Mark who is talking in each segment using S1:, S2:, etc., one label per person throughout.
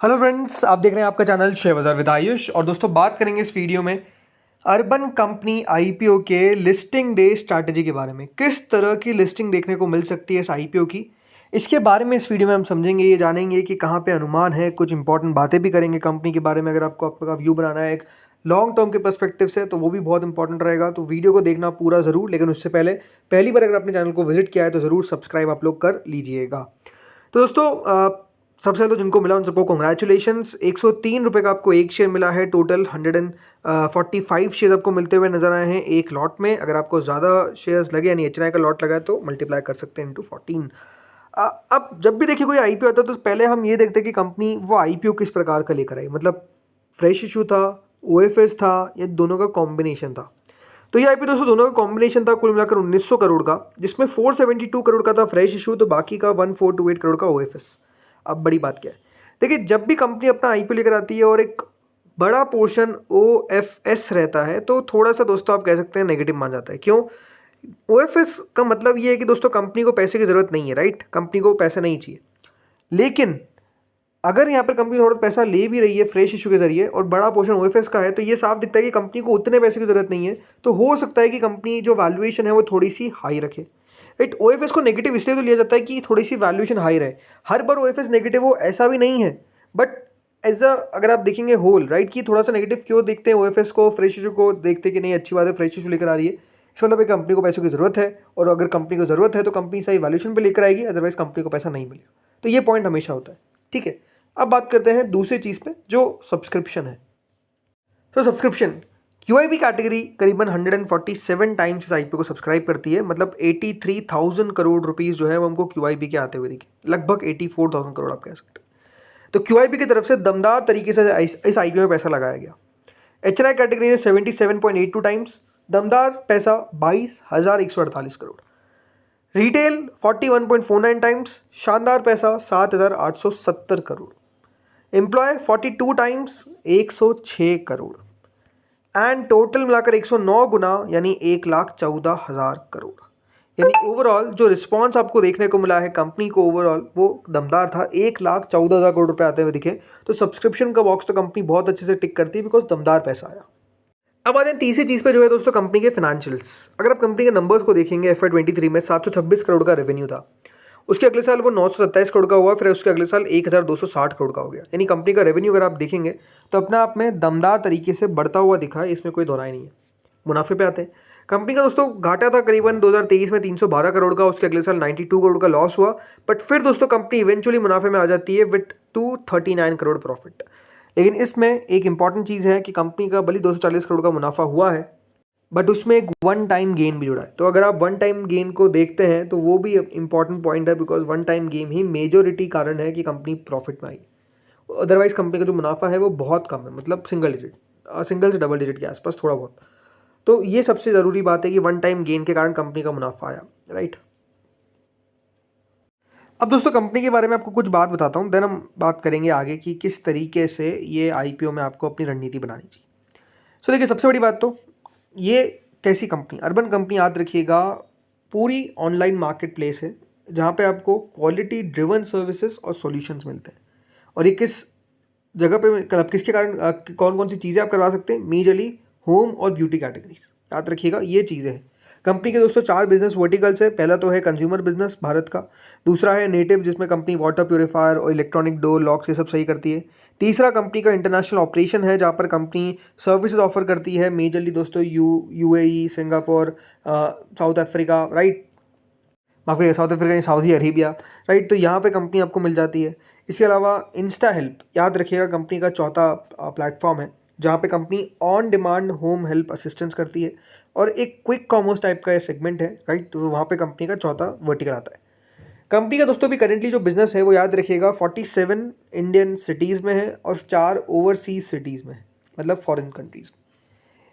S1: Hello friends, आप देख रहे हैं आपका चैनल शेयर बाजार विद आयुष। और दोस्तों, बात करेंगे इस वीडियो में अर्बन कंपनी आईपीओ के लिस्टिंग डे स्ट्रैटेजी के बारे में। किस तरह की लिस्टिंग देखने को मिल सकती है इस आईपीओ की, इसके बारे में इस वीडियो में हम समझेंगे। ये जानेंगे कि कहाँ पे अनुमान है, कुछ इंपॉर्टेंट बातें भी करेंगे कंपनी के बारे में। अगर आपको आपका व्यू बनाना है एक लॉन्ग टर्म के पर्सपेक्टिव से, तो वो भी बहुत इंपॉर्टेंट रहेगा। तो वीडियो को देखना पूरा ज़रूर, लेकिन उससे पहले पहली बार अगर अपने चैनल को विजिट किया है तो ज़रूर सब्सक्राइब आप लोग कर लीजिएगा। तो दोस्तों, सबसे पहले तो जिनको मिला उन सबको कॉन्ग्रेचुलेशंस। 103 रुपये का आपको एक शेयर मिला है। टोटल 145 शेयर आपको मिलते हुए नजर आए हैं एक लॉट में। अगर आपको ज़्यादा शेयर्स लगे, यानी एचएनआई का लॉट लगा है, तो मल्टीप्लाई कर सकते हैं इंटू 14। अब जब भी देखिए कोई आईपीओ आता है तो पहले हम ये देखते हैं कि कंपनी वो आईपीओ किस प्रकार का लेकर आई। मतलब फ्रेश इशू था, ओएफएस था, या दोनों का कॉम्बिनेशन था। तो ये आईपीओ दोस्तों दोनों का कॉम्बिनेशन था, कुल मिलाकर 1900 करोड़ का, जिसमें 472 करोड़ का था फ्रेश इशू, तो बाकी का 1428 करोड़ का ओएफएस। अब बड़ी बात क्या है, देखिए जब भी कंपनी अपना आईपीओ लेकर आती है और एक बड़ा पोर्शन ओएफएस रहता है, तो थोड़ा सा दोस्तों आप कह सकते हैं नेगेटिव मान जाता है। क्यों? ओएफएस का मतलब ये है कि दोस्तों कंपनी को पैसे की ज़रूरत नहीं है, राइट? कंपनी को पैसा नहीं चाहिए। लेकिन अगर यहाँ पर कंपनी थोड़ा पैसा ले भी रही है फ्रेश इशू के जरिए और बड़ा पोर्शन ओएफएस का है, तो ये साफ दिखता है कि कंपनी को उतने पैसे की ज़रूरत नहीं है। तो हो सकता है कि कंपनी जो वैल्यूएशन है वो थोड़ी सी हाई रखे, राइट? ओएफएस को नेगेटिव इसलिए तो लिया जाता है कि थोड़ी सी वैल्यूएशन हाई रहे। हर बार ओएफएस नेगेटिव हो ऐसा भी नहीं है, बट एज अ अगर आप देखेंगे होल, राइट, कि थोड़ा सा नेगेटिव क्यों देखते हैं ओएफएस को, फ्रेश इशू को देखते कि नहीं अच्छी बात है फ्रेश इशू लेकर आ रही है, इस मतलब एक कंपनी को पैसों की ज़रूरत है। और अगर कंपनी को ज़रूरत है तो कंपनी सही वैल्यूएशन पे लेकर आएगी, अदरवाइज कंपनी को पैसा नहीं मिलेगा। तो ये पॉइंट हमेशा होता है, ठीक है। अब बात करते हैं दूसरी चीज़ पे, जो सब्सक्रिप्शन है। तो सब्सक्रिप्शन क्यूआईबी कैटेगरी करीबन 147 टाइम्स इस आईपीओ को सब्सक्राइब करती है। मतलब 83,000 करोड़ रुपीस जो है वो हमको क्यूआईबी के आते हुए दिखे, लगभग 84,000 करोड़ आप कह सकते हैं। तो क्यूआईबी की तरफ से दमदार तरीके से इस आईपीओ में पैसा लगाया गया। एचएनआई कैटेगरी ने 77.82 टाइम्स, दमदार पैसा 22,148 करोड़। रिटेल 41.49 टाइम्स, शानदार पैसा 7,870 crore. Employ 42 times, 106 crore. And total मिलाकर 109 गुना, यानी 1,14,000 करोड़। यानी ओवरऑल जो रिस्पॉन्स आपको देखने को मिला है कंपनी को, ओवरऑल वो दमदार था। 1,14,000 करोड़ रुपए आते हुए दिखे। तो सब्सक्रिप्शन का बॉक्स तो कंपनी बहुत अच्छे से टिक करती है, बिकॉज दमदार पैसा आया। अब आते हैं तीसरी चीज़ पे, जो है दोस्तों कंपनी के फाइनेंशियल्स। अगर आप कंपनी के नंबर्स को देखेंगे, FY23 में 726 करोड़ का रेवेन्यू था। उसके अगले साल वो 927 करोड़ का हुआ, फिर उसके अगले साल 1,260 करोड़ का हो गया। यानी कंपनी का रेवेन्यू अगर आप देखेंगे तो अपने आप में दमदार तरीके से बढ़ता हुआ दिखा है, इसमें कोई दोहराई नहीं है। मुनाफे पे आते हैं। कंपनी का दोस्तों घाटा था करीबन 2023 में 312 करोड़ का, उसके अगले साल 92 करोड़ का लॉस हुआ। बट फिर दोस्तों कंपनी इवेंचुअली मुनाफे में आ जाती है विद 239 करोड़ प्रॉफिट। लेकिन इसमें एक इंपॉर्टेंट चीज़ है कि कंपनी का भले 240 करोड़ का मुनाफा हुआ है, बट उसमें एक वन टाइम गेन भी जुड़ा है। तो अगर आप वन टाइम गेन को देखते हैं तो वो भी इंपॉर्टेंट पॉइंट है, because one time gain he majority कारण है कि कंपनी प्रॉफिट में आई। अदरवाइज कंपनी का जो मुनाफा है वो बहुत कम है, मतलब सिंगल डिजिट, सिंगल से डबल डिजिट के आसपास थोड़ा बहुत। तो ये सबसे ज़रूरी बात है कि वन टाइम गेन के कारण कंपनी का मुनाफा आया, राइट। अब दोस्तों कंपनी के बारे में आपको कुछ बात बताता हूँ, देन हम बात करेंगे आगे कि किस तरीके से ये आईपीओ में आपको अपनी रणनीति बनानी चाहिए। सो देखिए, सबसे बड़ी बात तो ये कैसी कंपनी, अर्बन कंपनी, याद रखिएगा, पूरी ऑनलाइन मार्केट प्लेस है जहाँ पे आपको क्वालिटी ड्रिवन सर्विसेज और सॉल्यूशंस मिलते हैं। और ये किस जगह पे, मतलब किसके कारण, कौन कौन सी चीज़ें आप करवा सकते हैं? मेजरली होम और ब्यूटी कैटेगरीज, याद रखिएगा ये चीज़ें हैं। कंपनी के दोस्तों 4 बिजनेस वर्टिकल्स है। पहला तो है कंज्यूमर बिजनेस भारत का, दूसरा है नेटिव जिसमें कंपनी वाटर प्यूरिफायर और इलेक्ट्रॉनिक डोर लॉक्स ये सब सही करती है। तीसरा कंपनी का इंटरनेशनल ऑपरेशन है, जहाँ पर कंपनी सर्विसेज ऑफर करती है, मेजरली दोस्तों UAE, Singapore, south Africa, right, माफी, साउथ अफ्रीका नहीं, सऊदी अरेबिया, राइट। तो यहाँ पे कंपनी आपको मिल जाती है। इसके अलावा इंस्टा हेल्प, याद रखिएगा, कंपनी का चौथा प्लेटफॉर्म है जहाँ पे company on demand home help assistance करती है। और एक क्विक कॉमर्स टाइप का ये सेगमेंट है, राइट। तो वहाँ पे कंपनी का चौथा वर्टिकल आता है। कंपनी का दोस्तों भी करेंटली जो बिजनेस है वो याद रखिएगा 47 इंडियन सिटीज़ में है और 4 ओवरसीज सिटीज़ में है, मतलब फॉरेन कंट्रीज़।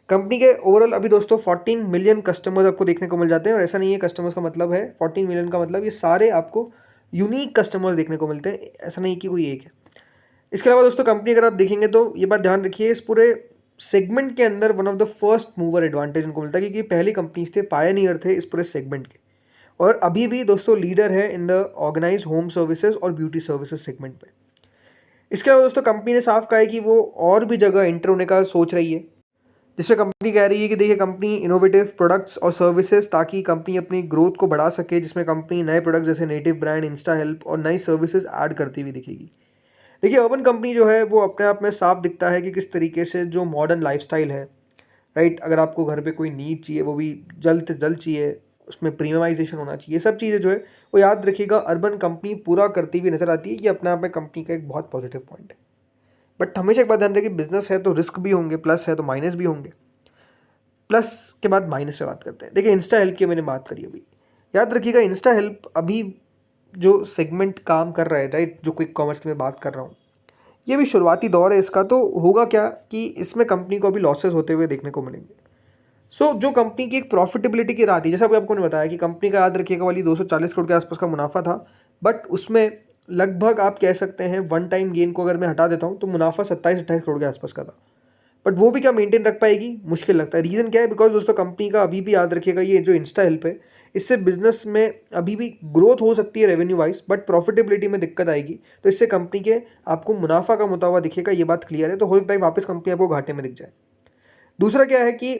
S1: कंपनी के ओवरऑल अभी दोस्तों 14 मिलियन कस्टमर्स आपको देखने को मिल जाते हैं। और ऐसा नहीं है कस्टमर्स का मतलब है 14 मिलियन का मतलब ये सारे आपको यूनिक कस्टमर्स देखने को मिलते हैं, ऐसा नहीं कि कोई एक है। इसके अलावा दोस्तों कंपनी अगर आप देखेंगे तो ये बात ध्यान रखिए, इस पूरे सेगमेंट के अंदर one of the first mover advantage उनको मिलता है, क्योंकि पहली कंपनीज थे, पायनियर थे इस पूरे सेगमेंट के। और अभी भी दोस्तों लीडर है in the organise home services और ब्यूटी सर्विसेज सेगमेंट पे। इसके अलावा दोस्तों कंपनी ने साफ कहा है कि वो और भी जगह एंटर होने का सोच रही है, जिसमें कंपनी कह रही है कि देखिए कंपनी इनोवेटिव प्रोडक्ट्स और सर्विसेज, ताकि कंपनी अपनी ग्रोथ को बढ़ा सके, जिसमें कंपनी नए प्रोडक्ट्स जैसे नेटिव ब्रांड, इंस्टा हेल्प और नई सर्विसेज ऐड करती हुई दिखेगी। देखिए अर्बन कंपनी जो है वो अपने आप में साफ दिखता है कि किस तरीके से जो मॉडर्न लाइफस्टाइल है, राइट, अगर आपको घर पे कोई नीड चाहिए वो भी जल्द से जल्द चाहिए, उसमें प्रीमियमाइजेशन होना चाहिए, ये सब चीज़ें जो है वो याद रखिएगा अर्बन कंपनी पूरा करती हुई नजर आती है। ये अपने आप में कंपनी का एक बहुत पॉजिटिव पॉइंट है। बट हमेशा एक बात ध्यान रखिए, बिजनेस है तो रिस्क भी होंगे, प्लस है तो माइनस भी होंगे। प्लस के बाद माइनस पे बात करते हैं। देखिए इंस्टा हेल्प की मैंने बात करी अभी, याद रखिएगा इंस्टा हेल्प अभी जो सेगमेंट काम कर रहा है, राइट, जो क्विक कॉमर्स की मैं बात कर रहा हूँ, ये भी शुरुआती दौर है इसका। तो होगा क्या कि इसमें कंपनी को अभी लॉसेस होते हुए देखने को मिलेंगे। जो कंपनी की एक प्रॉफिटेबिलिटी की राह थी, जैसा अभी आपको ने बताया कि कंपनी का याद रखिएगा वाली 240 करोड़ के आसपास का मुनाफा था, बट उसमें लगभग आप कह सकते हैं वन टाइम गेन को अगर मैं हटा देता हूँ तो मुनाफा 27-28 करोड़ के आसपास का था। बट वो भी क्या मेंटेन रख पाएगी, मुश्किल लगता है। रीज़न क्या है, बिकॉज दोस्तों कंपनी का अभी भी याद रखिएगा ये जो इंस्टा हेल्प है, इससे बिजनेस में अभी भी ग्रोथ हो सकती है रेवेन्यू वाइज, बट प्रॉफिटेबिलिटी में दिक्कत आएगी। तो इससे कंपनी के आपको मुनाफा कम होता हुआ दिखेगा, ये बात क्लियर है। तो हो सकता है वापस कंपनी आपको घाटे में दिख जाए। दूसरा क्या है कि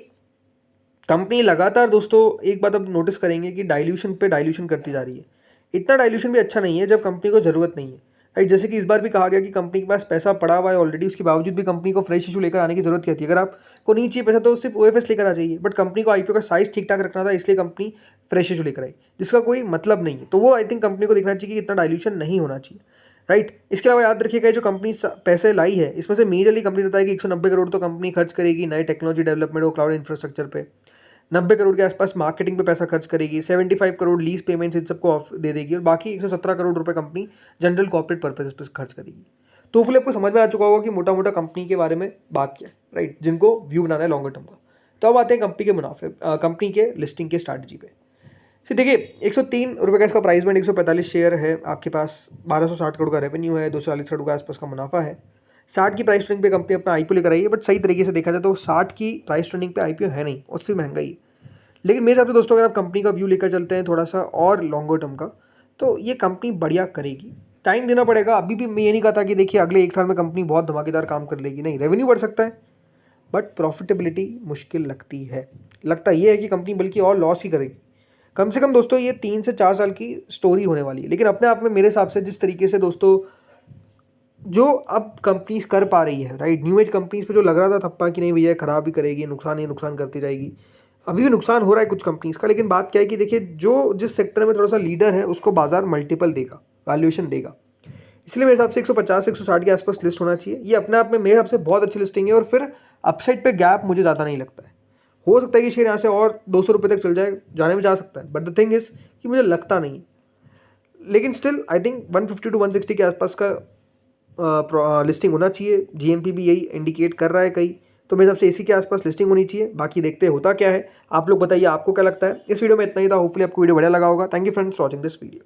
S1: कंपनी लगातार दोस्तों एक बात अब नोटिस करेंगे कि डाइल्यूशन पे डाइल्यूशन करती जा रही है। इतना डाइल्यूशन भी अच्छा नहीं है जब कंपनी को ज़रूरत नहीं है, राइट। जैसे कि इस बार भी कहा गया कि कंपनी के पास पैसा पड़ा हुआ है ऑलरेडी, उसके बावजूद भी कंपनी को फ्रेश इशू लेकर आने की जरूरत क्या थी। अगर आपको नहीं चाहिए पैसा तो सिर्फ ओएफएस लेकर आ जाइए, बट कंपनी को आईपीओ का साइज ठीक ठाक रखना था, इसलिए कंपनी फ्रेश इशू लेकर आई, जिसका कोई मतलब नहीं है। तो वो आई थिंक कंपनी को देखना चाहिए कि इतना डाइल्यूशन नहीं होना चाहिए, राइट। इसके अलावा याद रखिएगा जो कंपनी पैसे लाई है, इसमें से मेजरली कंपनी बताया कि 190 करोड़ तो कंपनी खर्च करेगी नए टेक्नोलॉजी डेवलपमेंट और क्लाउड इंफ्रास्ट्रक्चर पे, 90 करोड़ के आसपास मार्केटिंग पे पैसा खर्च करेगी, 75 करोड़ लीज पेमेंट्स इन सबको ऑफ दे देगी, और बाकी 117 करोड़ रुपए कंपनी जनरल कॉर्पोरेट पर्पज पर खर्च करेगी। तो फिर आपको समझ में आ चुका होगा कि मोटा मोटा कंपनी के बारे में बात किया, राइट, जिनको व्यू बनाना है लॉन्गर टर्म का। तो अब आते हैं कंपनी के मुनाफे, कंपनी के लिस्टिंग के स्ट्रैटेजी पे। से देखिए 103 रुपये का इसका प्राइस में 145 शेयर है आपके पास, 1260 करोड़ का रेवेन्यू है, 240 करोड़ के आसपास का मुनाफा है। 60 की प्राइस ट्रेंडिंग पे कंपनी अपना आईपीओ लेकर आई है, बट सही तरीके से देखा जाए तो 60 की प्राइस ट्रेंडिंग पे आईपीओ है नहीं, उससे महंगा ही। लेकिन मेरे हिसाब से दोस्तों अगर आप कंपनी का व्यू लेकर चलते हैं थोड़ा सा और लॉन्गर टर्म का, तो ये कंपनी बढ़िया करेगी। टाइम देना पड़ेगा। अभी भी मैं ये नहीं कहता कि देखिए अगले एक साल में कंपनी बहुत धमाकेदार काम कर लेगी, नहीं, रेवेन्यू बढ़ सकता है, बट प्रॉफिटेबिलिटी मुश्किल लगती है। लगता ये है कि कंपनी बल्कि और लॉस ही करेगी। कम से कम दोस्तों ये 3 से 4 साल की स्टोरी होने वाली है। लेकिन अपने आप में मेरे हिसाब से जिस तरीके से दोस्तों जो अब कंपनीज कर पा रही है, राइट, न्यू एज कंपनीज पे जो लग रहा था थप्पा कि नहीं भैया खराब ही करेगी, नुकसान ही नुकसान करती जाएगी, अभी भी नुकसान हो रहा है कुछ कंपनीज का। लेकिन बात क्या है कि देखिए जो जिस सेक्टर में थोड़ा सा लीडर है उसको बाजार मल्टीपल देगा, वैल्यूएशन देगा। इसलिए मेरे हिसाब से 150 160 के आसपास लिस्ट होना चाहिए। ये अपने आप में मेरे हिसाब से बहुत अच्छी लिस्टिंग है, और फिर अपसाइड पे गैप मुझे ज़्यादा नहीं लगता है। हो सकता है कि शेयर यहाँ से और 200 रुपये तक चल जाए, जाने में जा सकता है, बट द थिंग इज कि मुझे लगता नहीं है। लेकिन स्टिल आई थिंक 150 to 160 के आसपास का लिस्टिंग होना चाहिए। जीएमपी भी यही इंडिकेट कर रहा है कहीं, तो मेरे हिसाब से इसी के आसपास लिस्टिंग होनी चाहिए। बाकी देखते होता क्या है, आप लोग बताइए आपको क्या लगता है। इस वीडियो में इतना ही था। होपफुली आपको वीडियो बढ़िया लगा होगा। Thank you friends for watching this video.